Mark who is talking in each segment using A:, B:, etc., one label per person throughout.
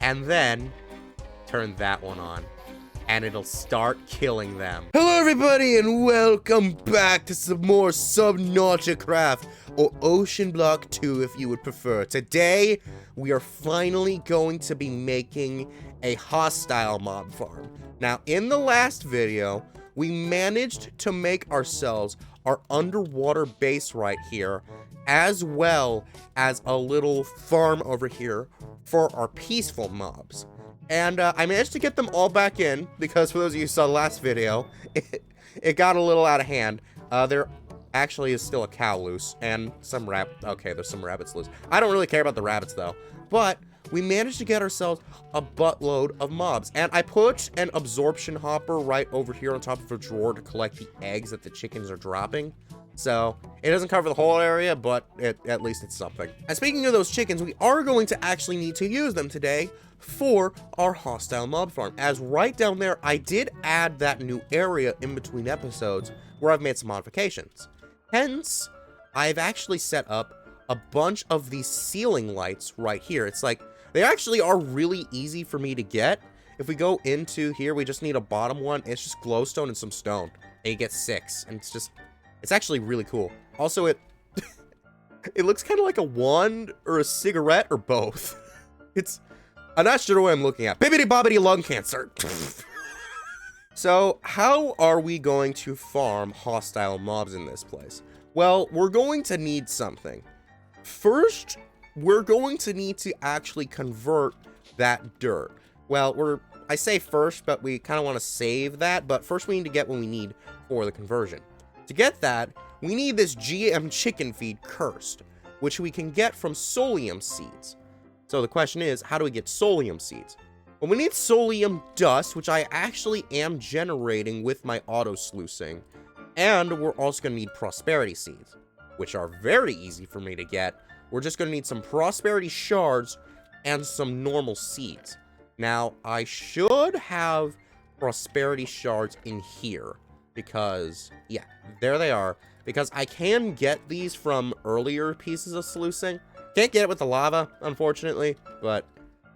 A: and then turn that one on, and it'll start killing them. Hello everybody, and welcome back to some more Subnauticraft, or Ocean Block 2 if you would prefer. Today, we are finally going to be making a hostile mob farm. Now, in the last video, we managed to make ourselves our underwater base right here, as well as a little farm over here for our peaceful mobs. And I managed to get them all back in, because for those of you who saw the last video, it got a little out of hand. There actually is still a cow loose, and some okay, there's some rabbits loose. I don't really care about the rabbits, though. But we managed to get ourselves a buttload of mobs. And I put an absorption hopper right over here on top of a drawer to collect the eggs that the chickens are dropping. So, it doesn't cover the whole area, but at least it's something. And speaking of those chickens, we are going to actually need to use them today for our hostile mob farm. As right down there, I did add that new area in between episodes where I've made some modifications. Hence, I've actually set up a bunch of these ceiling lights right here. It's like, they actually are really easy for me to get. If we go into here, we just need a bottom one. It's just glowstone and some stone. And you get 6, and it's actually really cool. Also, it looks kind of like a wand or a cigarette or both. I'm not sure what I'm looking at. Bibbidi bobbidi lung cancer. So, how are we going to farm hostile mobs in this place? Well, we're going to need something. First, we're going to need to actually convert that dirt. Well, I say first, but we kind of want to save that. But first, we need to get what we need for the conversion. To get that, we need this GM chicken feed cursed, which we can get from solium seeds. So the question is, how do we get solium seeds? Well, we need solium dust, which I actually am generating with my auto sluicing. And we're also going to need prosperity seeds, which are very easy for me to get. We're just going to need some prosperity shards and some normal seeds. Now, I should have prosperity shards in here. Because, yeah, there they are. Because I can get these from earlier pieces of sluicing. Can't get it with the lava, unfortunately. But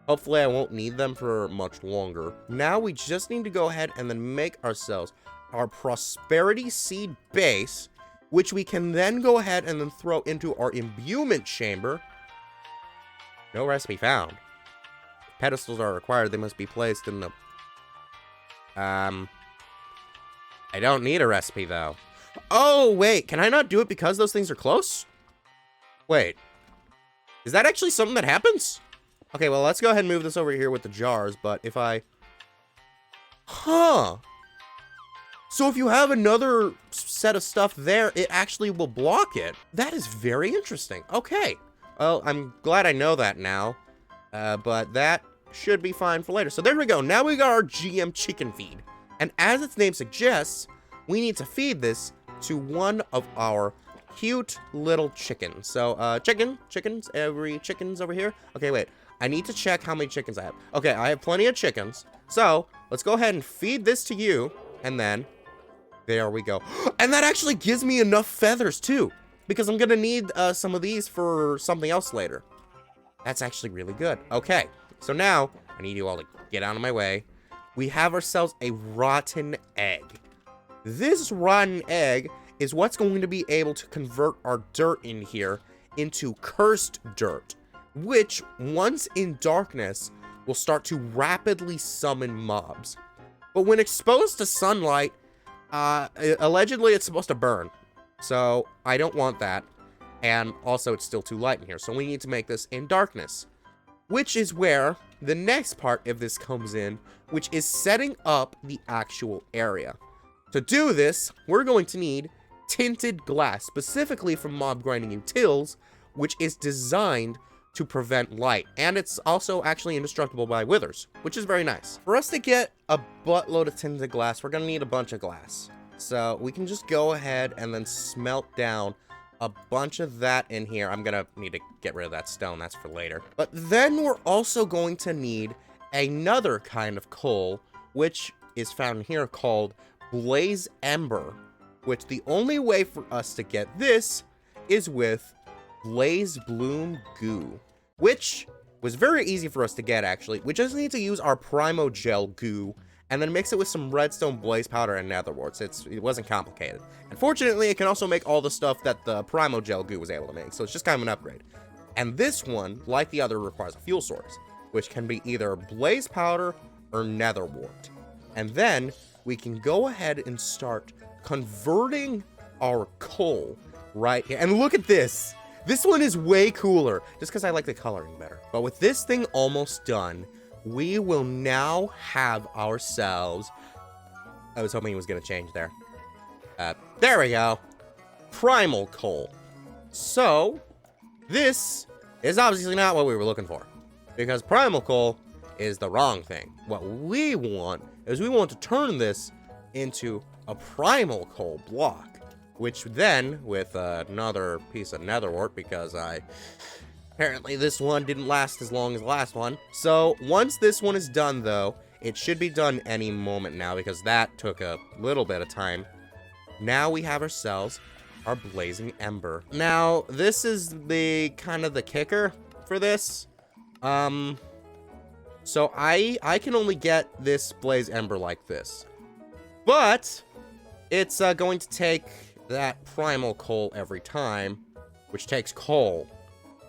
A: hopefully I won't need them for much longer. Now we just need to go ahead and then make ourselves our prosperity seed base. Which we can then go ahead and then throw into our imbuement chamber. No recipe found. Pedestals are required. They must be placed in the... I don't need a recipe, though. Oh, wait. Can I not do it because those things are close? Wait. Is that actually something that happens? Okay, well, let's go ahead and move this over here with the jars, but if I... Huh. So if you have another set of stuff there, it actually will block it. That is very interesting. Okay. Well, I'm glad I know that now. But that should be fine for later. So there we go. Now we got our GM chicken feed. And as its name suggests, we need to feed this to one of our cute little chickens. So, chickens over here. Okay, wait. I need to check how many chickens I have. Okay, I have plenty of chickens. So, let's go ahead and feed this to you. And then, there we go. And that actually gives me enough feathers, too. Because I'm going to need some of these for something else later. That's actually really good. Okay, so now, I need you all to get out of my way. We have ourselves a rotten egg. This rotten egg is what's going to be able to convert our dirt in here into cursed dirt, which, once in darkness, will start to rapidly summon mobs. But when exposed to sunlight, allegedly it's supposed to burn. So, I don't want that. And also, it's still too light in here, so we need to make this in darkness. Which is where the next part of this comes in, which is setting up the actual area. To do this, we're going to need tinted glass, specifically from mob grinding utils, which is designed to prevent light. And it's also actually indestructible by withers, which is very nice. For us to get a buttload of tinted glass, we're going to need a bunch of glass. So we can just go ahead and then smelt down a bunch of that in here. I'm gonna need to get rid of that stone, that's for later. But then we're also going to need another kind of coal, which is found here called Blaze Ember, which the only way for us to get this is with Blaze Bloom Goo, which was very easy for us to get, actually. We just need to use our Primogel goo and then mix it with some redstone blaze powder and nether warts. It wasn't complicated. Unfortunately, it can also make all the stuff that the Primogel goo was able to make, so it's just kind of an upgrade. And this one, like the other, requires a fuel source, which can be either blaze powder or nether wart. And then we can go ahead and start converting our coal right here. And look at this. This one is way cooler, just because I like the coloring better. But with this thing almost done, we will now have ourselves... I was hoping he was going to change there. There we go. Primal coal. So, this is obviously not what we were looking for, because primal coal is the wrong thing. What we want is we want to turn this into a primal coal block, which then, with another piece of nether wart, because apparently this one didn't last as long as the last one. So once this one is done, though, it should be done any moment now, because that took a little bit of time. Now we have ourselves our blazing ember. Now, this is the kind of the kicker for this. So I can only get this blaze ember like this, but it's going to take that primal coal every time, which takes coal,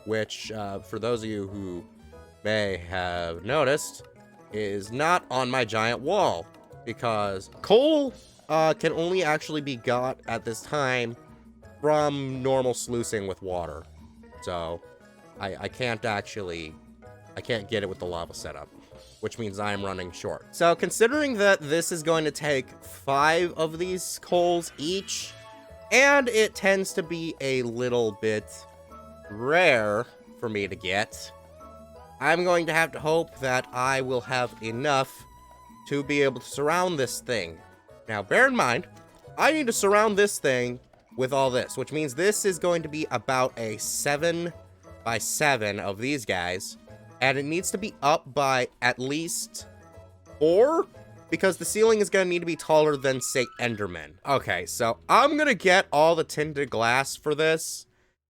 A: which for those of you who may have noticed is not on my giant wall, because coal can only actually be got at this time from normal sluicing with water. So I can't get it with the lava setup, which means I'm running short. So considering that this is going to take 5 of these coals each, and it tends to be a little bit rare for me to get, I'm going to have to hope that I will have enough to be able to surround this thing. Now, bear in mind, I need to surround this thing with all this, which means this is going to be about a 7 by 7 of these guys, and it needs to be up by at least 4, because the ceiling is going to need to be taller than, say, Enderman. Okay, so I'm going to get all the tinted glass for this,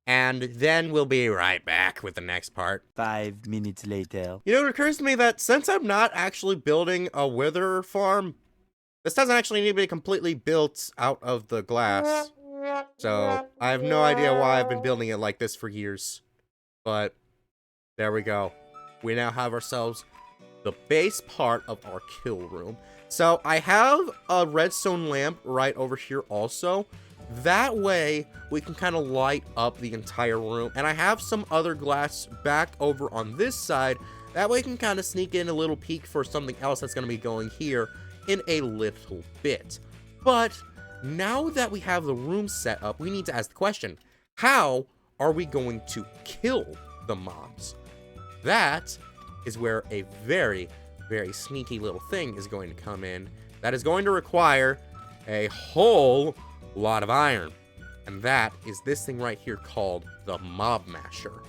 A: and then we'll be right back with the next part.
B: 5 minutes later.
A: You know, it occurs to me that since I'm not actually building a wither farm, this doesn't actually need to be completely built out of the glass. So, I have no idea why I've been building it like this for years. But, there we go. We now have ourselves the base part of our kill room. So, I have a redstone lamp right over here also. That way, we can kind of light up the entire room. And I have some other glass back over on this side. That way, I can kind of sneak in a little peek for something else that's going to be going here in a little bit. But now that we have the room set up, we need to ask the question, how are we going to kill the mobs? That is where a very, very sneaky little thing is going to come in that is going to require a whole lot of iron. And that is this thing right here called the mob masher.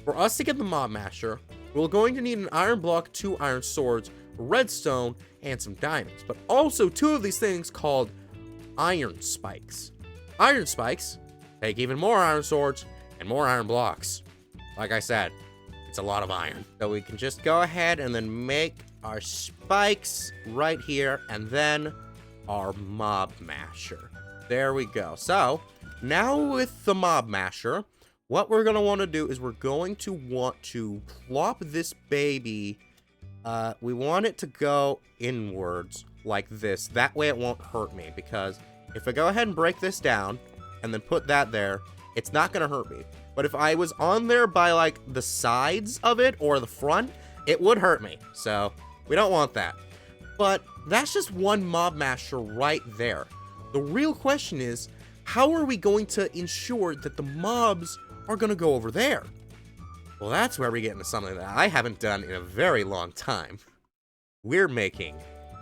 A: For us to get the mob masher, we're going to need an iron block, 2 iron swords, redstone, and some diamonds, but also 2 of these things called iron spikes. Iron spikes take even more iron swords and more iron blocks. Like I said, it's a lot of iron. So we can just go ahead and then make our spikes right here, and then our mob masher. There we go. So now with the mob masher, what we're going to want to do is we're going to want to plop this baby. We want it to go inwards like this. That way it won't hurt me, because if I go ahead and break this down and then put that there, it's not going to hurt me. But if I was on there by like the sides of it or the front, it would hurt me. So we don't want that. But that's just one mob masher right there. The real question is, how are we going to ensure that the mobs are going to go over there? Well, that's where we get into something that I haven't done in a very long time. We're making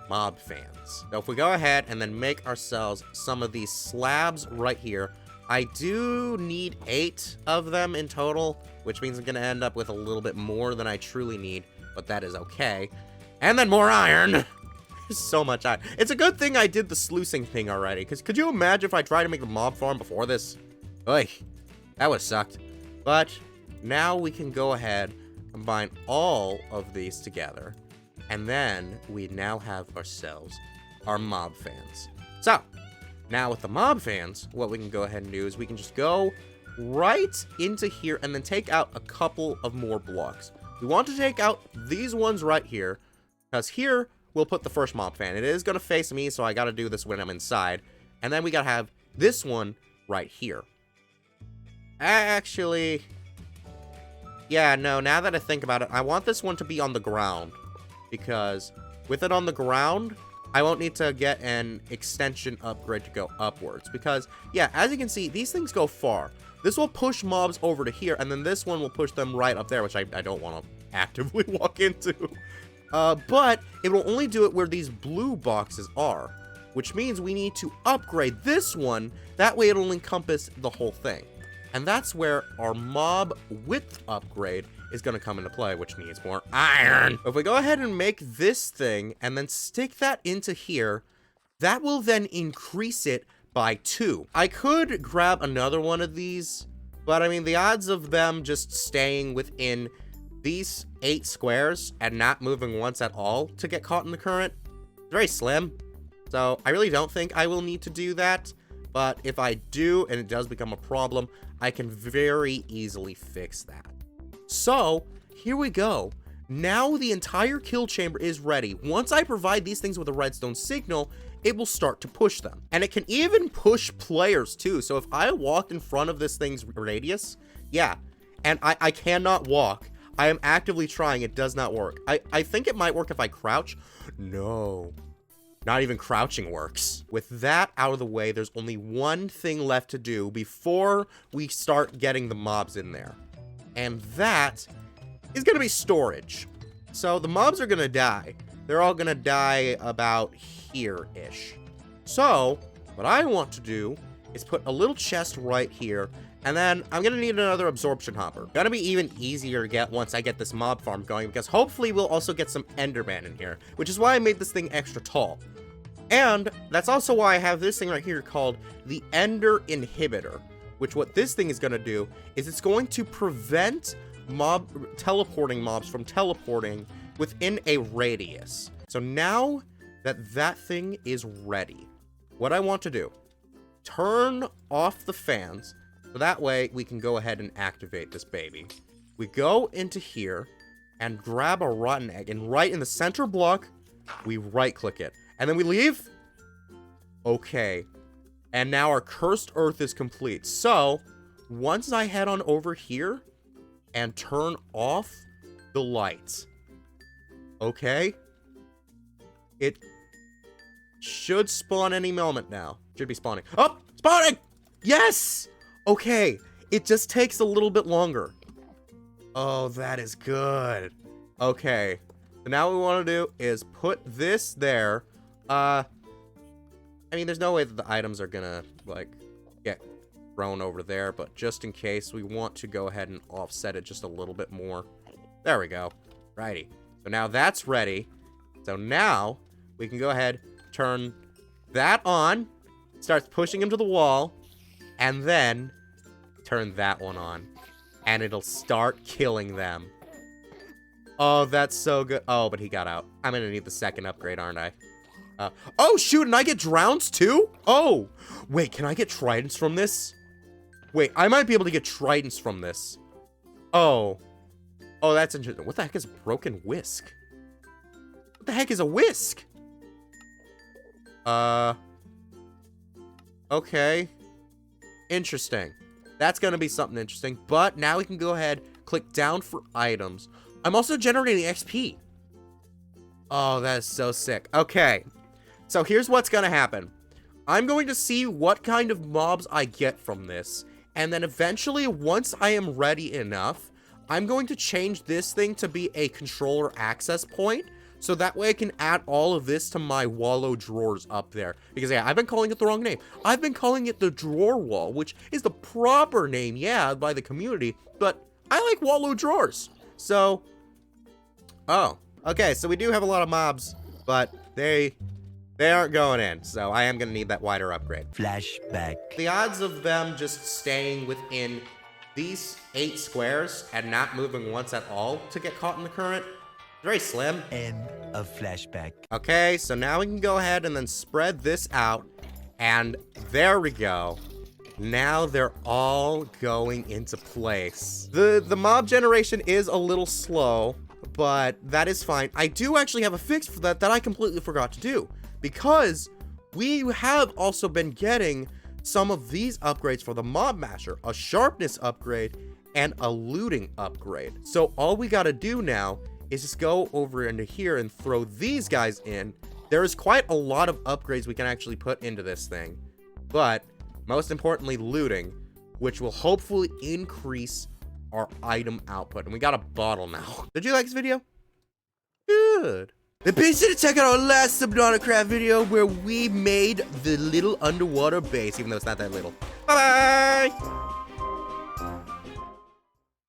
A: mob fans. So if we go ahead and then make ourselves some of these slabs right here, I do need 8 of them in total, which means I'm going to end up with a little bit more than I truly need, but that is okay. And then more iron. There's so much iron. It's a good thing I did the sluicing thing already, because could you imagine if I tried to make the mob farm before this? Oy, that would have sucked. But now we can go ahead combine all of these together, and then we now have ourselves our mob fans. So, now with the mob fans, what we can go ahead and do is we can just go right into here and then take out a couple of more blocks. We want to take out these ones right here, because here we'll put the first mob fan. It is going to face me, so I got to do this when I'm inside. And then we got to have this one right here. Actually, yeah, no, now that I think about it, I want this one to be on the ground, because with it on the ground, I won't need to get an extension upgrade to go upwards, because, yeah, as you can see, these things go far. This will push mobs over to here, and then this one will push them right up there, which I don't want to actively walk into. But it will only do it where these blue boxes are, which means we need to upgrade this one. That way it'll encompass the whole thing. And that's where our mob width upgrade is going to come into play, which needs more iron. If we go ahead and make this thing and then stick that into here, that will then increase it by 2. I could grab another one of these, but I mean, the odds of them just staying within these 8 squares and not moving once at all to get caught in the current is very slim. So I really don't think I will need to do that. But if I do, and it does become a problem, I can very easily fix that. So here we go. Now the entire kill chamber is ready. Once I provide these things with a redstone signal, it will start to push them. And it can even push players too. So if I walked in front of this thing's radius, yeah, and I cannot walk. I am actively trying. It does not work. I think it might work if I crouch. No. Not even crouching works. With that out of the way, there's only one thing left to do before we start getting the mobs in there. And that is going to be storage. So the mobs are going to die. They're all going to die about here-ish. So what I want to do is put a little chest right here. And then I'm going to need another absorption hopper. Gonna be even easier to get once I get this mob farm going, because hopefully we'll also get some Enderman in here, which is why I made this thing extra tall. And that's also why I have this thing right here called the Ender Inhibitor, which what this thing is going to do is it's going to prevent teleporting mobs from teleporting within a radius. So now that that thing is ready, what I want to do, turn off the fans. So that way, we can go ahead and activate this baby. We go into here and grab a rotten egg. And right in the center block, we right-click it. And then we leave. Okay. And now our cursed earth is complete. So, once I head on over here and turn off the lights. Okay. It should spawn any moment now. Should be spawning. Oh! Spawning! Yes! Okay, it just takes a little bit longer. Oh, that is good. Okay, so now what we want to do is put this there. I mean, there's no way that the items are gonna, like, get thrown over there, but just in case, we want to go ahead and offset it just a little bit more. There we go. Righty. So now that's ready. So now, we can go ahead, turn that on, starts pushing him to the wall, and then turn that one on, and it'll start killing them. Oh, that's so good. Oh, but he got out. I'm gonna need the second upgrade, aren't I? Oh, shoot, and I get drowns too? Oh, wait, can I get tridents from this? Wait, I might be able to get tridents from this. Oh. Oh, that's interesting. What the heck is a broken whisk? What the heck is a whisk? Okay. Interesting. That's going to be something interesting. But now we can go ahead, click down for items. I'm also generating XP. Oh, that is so sick. Okay. So here's what's going to happen. I'm going to see what kind of mobs I get from this. And then eventually, once I am ready enough, I'm going to change this thing to be a controller access point. So that way I can add all of this to my wallow drawers up there. Because, yeah, I've been calling it the wrong name. I've been calling it the drawer wall, which is the proper name, yeah, by the community. But I like wallow drawers. So, oh, okay, so we do have a lot of mobs, but they aren't going in. So I am going to need that wider upgrade.
B: Flashback.
A: The odds of them just staying within these 8 squares and not moving once at all to get caught in the current. Very slim.
B: End of flashback.
A: Okay, so now we can go ahead and then spread this out. And there we go. Now they're all going into place. The mob generation is a little slow, but that is fine. I do actually have a fix for that I completely forgot to do, because we have also been getting some of these upgrades for the mob masher, a sharpness upgrade and a looting upgrade. So all we gotta do now is just go over into here and throw these guys in. There's quite a lot of upgrades we can actually put into this thing, but most importantly, looting, which will hopefully increase our item output. And we got a bottle now. Did you like this video? Good. And be sure to check out our last Subnauticraft video where we made the little underwater base, even though it's not that little. Bye-bye!